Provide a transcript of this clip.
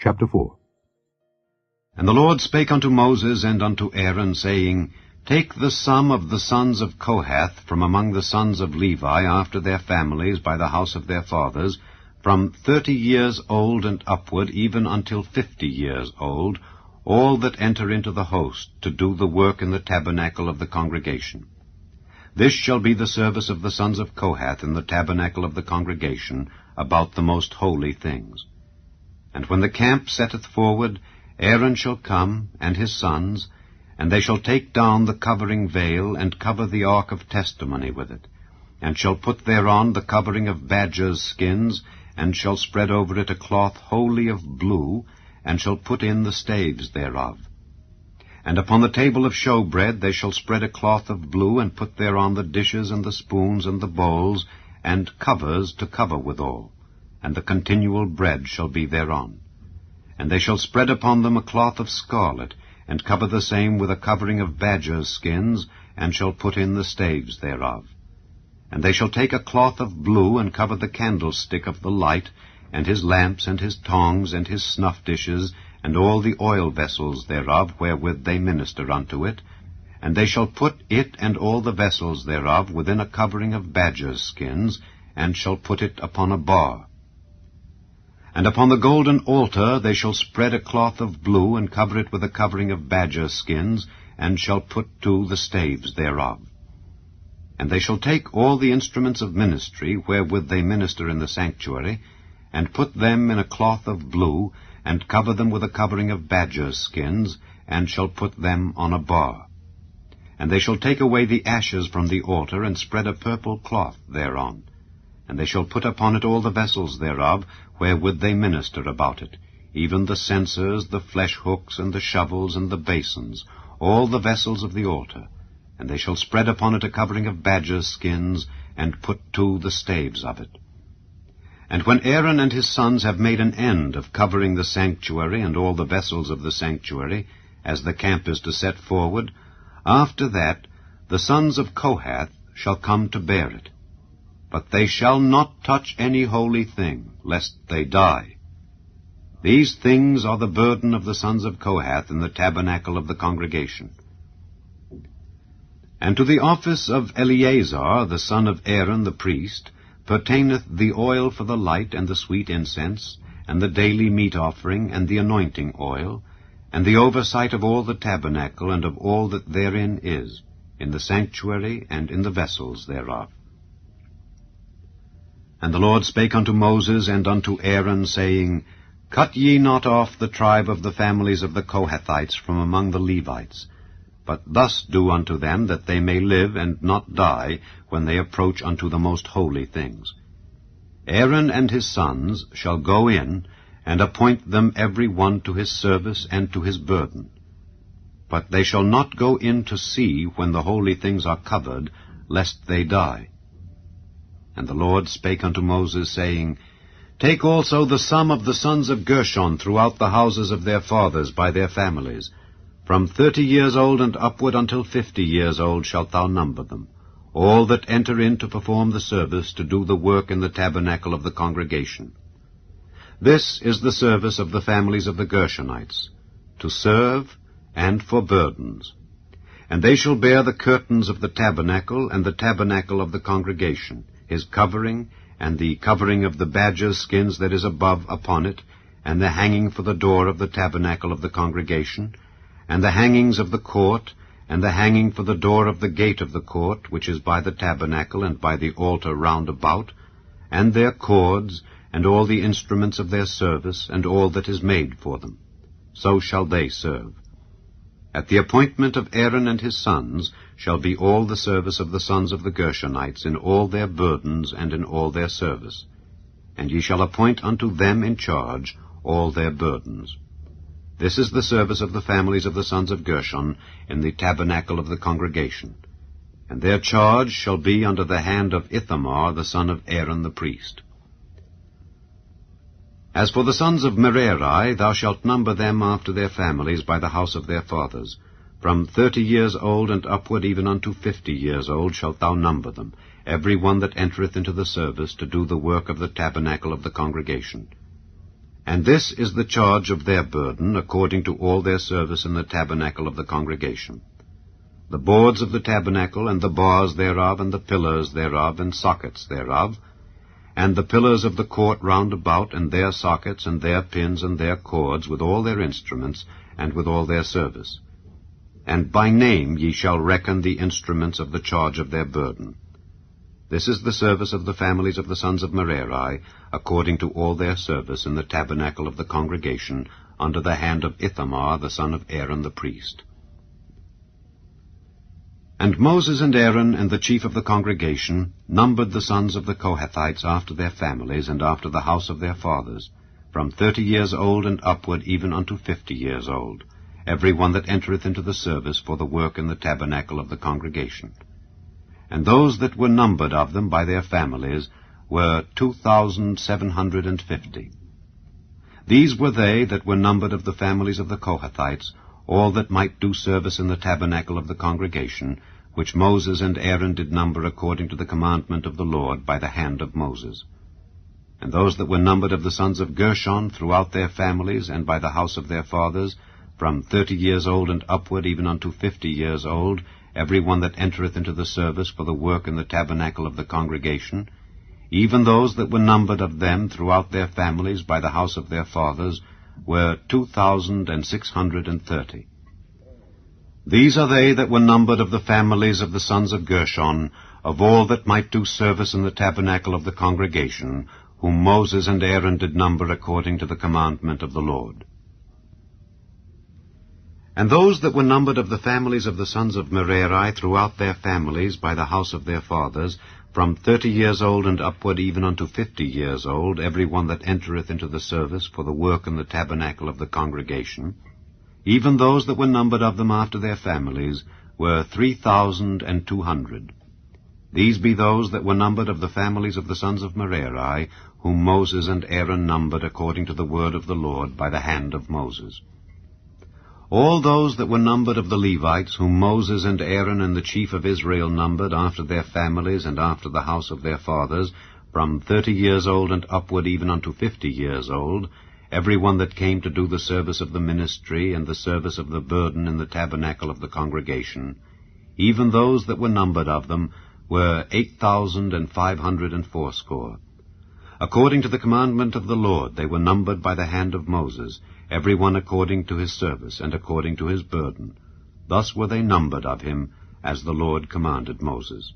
Chapter 4. And the Lord spake unto Moses and unto Aaron, saying, Take the sum of the sons of Kohath from among the sons of Levi after their families by the house of their fathers, from 30 years old and upward, even until 50 years old, all that enter into the host, to do the work in the tabernacle of the congregation. This shall be the service of the sons of Kohath in the tabernacle of the congregation, about the most holy things. And when the camp setteth forward, Aaron shall come, and his sons, and they shall take down the covering veil, and cover the ark of testimony with it, and shall put thereon the covering of badgers' skins, and shall spread over it a cloth wholly of blue, and shall put in the staves thereof. And upon the table of showbread they shall spread a cloth of blue, and put thereon the dishes and the spoons and the bowls, and covers to cover withal, and the continual bread shall be thereon. And they shall spread upon them a cloth of scarlet, and cover the same with a covering of badgers' skins, and shall put in the staves thereof. And they shall take a cloth of blue, and cover the candlestick of the light, and his lamps, and his tongs, and his snuff dishes, and all the oil vessels thereof, wherewith they minister unto it. And they shall put it and all the vessels thereof within a covering of badgers' skins, and shall put it upon a bar. And upon the golden altar they shall spread a cloth of blue, and cover it with a covering of badger skins, and shall put to the staves thereof. And they shall take all the instruments of ministry, wherewith they minister in the sanctuary, and put them in a cloth of blue, and cover them with a covering of badger skins, and shall put them on a bar. And they shall take away the ashes from the altar, and spread a purple cloth thereon. And they shall put upon it all the vessels thereof, wherewith they minister about it, even the censers, the flesh hooks, and the shovels, and the basins, all the vessels of the altar. And they shall spread upon it a covering of badgers' skins, and put to the staves of it. And when Aaron and his sons have made an end of covering the sanctuary and all the vessels of the sanctuary, as the camp is to set forward, after that the sons of Kohath shall come to bear it. But they shall not touch any holy thing, lest they die. These things are the burden of the sons of Kohath in the tabernacle of the congregation. And to the office of Eleazar, the son of Aaron the priest, pertaineth the oil for the light, and the sweet incense, and the daily meat offering, and the anointing oil, and the oversight of all the tabernacle, and of all that therein is, in the sanctuary, and in the vessels thereof. And the Lord spake unto Moses and unto Aaron, saying, Cut ye not off the tribe of the families of the Kohathites from among the Levites, but thus do unto them, that they may live and not die when they approach unto the most holy things. Aaron and his sons shall go in, and appoint them every one to his service and to his burden. But they shall not go in to see when the holy things are covered, lest they die. And the Lord spake unto Moses, saying, Take also the sum of the sons of Gershon throughout the houses of their fathers by their families. From 30 years old and upward until 50 years old shalt thou number them, all that enter in to perform the service, to do the work in the tabernacle of the congregation. This is the service of the families of the Gershonites, to serve and for burdens. And they shall bear the curtains of the tabernacle, and the tabernacle of the congregation, his covering, and the covering of the badgers' skins that is above upon it, and the hanging for the door of the tabernacle of the congregation, and the hangings of the court, and the hanging for the door of the gate of the court, which is by the tabernacle and by the altar round about, and their cords, and all the instruments of their service, and all that is made for them. So shall they serve. At the appointment of Aaron and his sons shall be all the service of the sons of the Gershonites in all their burdens and in all their service. And ye shall appoint unto them in charge all their burdens. This is the service of the families of the sons of Gershon in the tabernacle of the congregation. And their charge shall be under the hand of Ithamar the son of Aaron the priest. As for the sons of Merari, thou shalt number them after their families by the house of their fathers. From 30 years old and upward even unto 50 years old shalt thou number them, every one that entereth into the service to do the work of the tabernacle of the congregation. And this is the charge of their burden, according to all their service in the tabernacle of the congregation. The boards of the tabernacle, and the bars thereof, and the pillars thereof, and sockets thereof, and the pillars of the court round about, and their sockets, and their pins, and their cords, with all their instruments, and with all their service. And by name ye shall reckon the instruments of the charge of their burden. This is the service of the families of the sons of Merari, according to all their service in the tabernacle of the congregation, under the hand of Ithamar the son of Aaron the priest. And Moses and Aaron and the chief of the congregation numbered the sons of the Kohathites after their families and after the house of their fathers, from 30 years old and upward even unto 50 years old, every one that entereth into the service for the work in the tabernacle of the congregation. And those that were numbered of them by their families were 2,750. These were they that were numbered of the families of the Kohathites, all that might do service in the tabernacle of the congregation, which Moses and Aaron did number according to the commandment of the Lord by the hand of Moses. And those that were numbered of the sons of Gershon throughout their families and by the house of their fathers, from 30 years old and upward even unto 50 years old, every one that entereth into the service for the work in the tabernacle of the congregation, even those that were numbered of them throughout their families by the house of their fathers, were 2,630. These are they that were numbered of the families of the sons of Gershon, of all that might do service in the tabernacle of the congregation, whom Moses and Aaron did number according to the commandment of the Lord. And those that were numbered of the families of the sons of Merari throughout their families by the house of their fathers, from 30 years old and upward even unto 50 years old, every one that entereth into the service for the work in the tabernacle of the congregation, even those that were numbered of them after their families, were 3,200. These be those that were numbered of the families of the sons of Merari, whom Moses and Aaron numbered according to the word of the Lord by the hand of Moses. All those that were numbered of the Levites, whom Moses and Aaron and the chief of Israel numbered after their families and after the house of their fathers, from 30 years old and upward even unto 50 years old, every one that came to do the service of the ministry and the service of the burden in the tabernacle of the congregation, even those that were numbered of them, were 8,580. According to the commandment of the Lord they were numbered by the hand of Moses, every one according to his service and according to his burden. Thus were they numbered of him, as the Lord commanded Moses.